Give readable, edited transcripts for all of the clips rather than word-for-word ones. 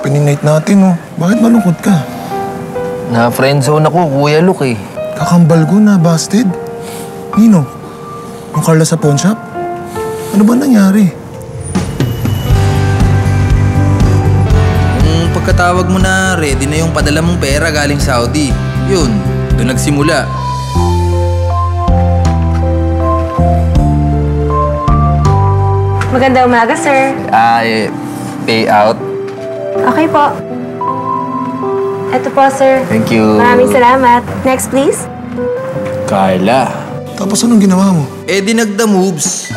opening night natin, oh. Bakit malungkot ka? Na-friendzone ako, Kuya Luke eh. Kakambal ko na, busted. Nino, yung Carla sa pawn shop? Ano ba nangyari? Nung pagkatawag mo na ready na yung padala mong pera galing Saudi, yun, doon nagsimula. Magandang umaga, sir. Payout. Okay po. Ito po, sir. Thank you. Maraming salamat. Next, please. Carla. Tapos anong ginawa mo? Eh di nagda moves.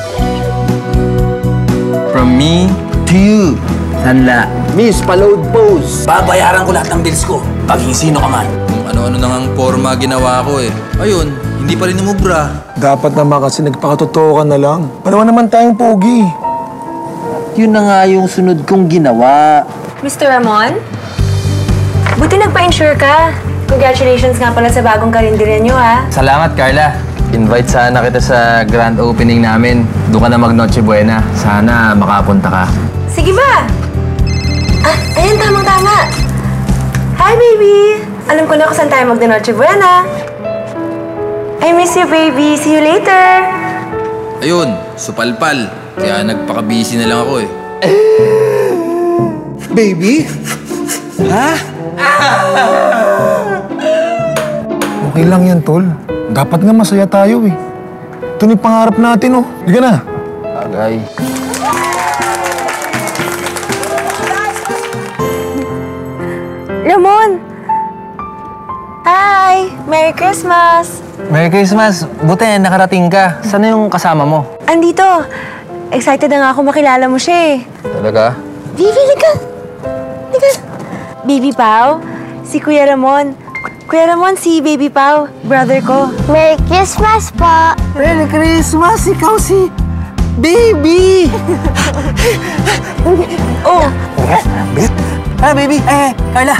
From me to you. Sanla. Miss, pa-load pose. Babayaran ko lahat ng bills ko. Paging sino ka man. Kung ano-ano nang ang forma ginawa ko eh. Ayun, hindi pa rin umubra. Dapat naman kasi nagpakatotoo ka na lang. Palawa naman tayong pogi. Yun na nga yung sunod kong ginawa. Mr. Ramon? Buti nagpa-insure ka. Congratulations nga pala sa bagong karinderya nyo, ha? Salamat, Carla. Invite sana kita sa grand opening namin. Doon ka na mag-Noche Buena. Sana makapunta ka. Sige ba? Ayan, tamang-tama. Hi, baby! Alam ko na kung saan tayo mag-Noche Buena. I miss you, baby. See you later. Ayun, supalpal. Kaya nagpaka-busy na lang ako eh. Baby? Ha? Okay lang yan, tol. Dapat nga masaya tayo eh. Ito na yung pangarap natin, oh. Higa na. Bagay. Ramon! Hi! Merry Christmas! Merry Christmas. Buti, nakarating ka. Saan yung kasama mo? Andito. Excited na nga ako makilala mo siya eh. Talaga? Baby, liga! Liga! Baby Pao, si Kuya Ramon. Kuya Ramon, si Baby Pao, brother ko. Merry Christmas po! Merry Christmas! Ikaw si... Baby! Oh! Baby! Carla!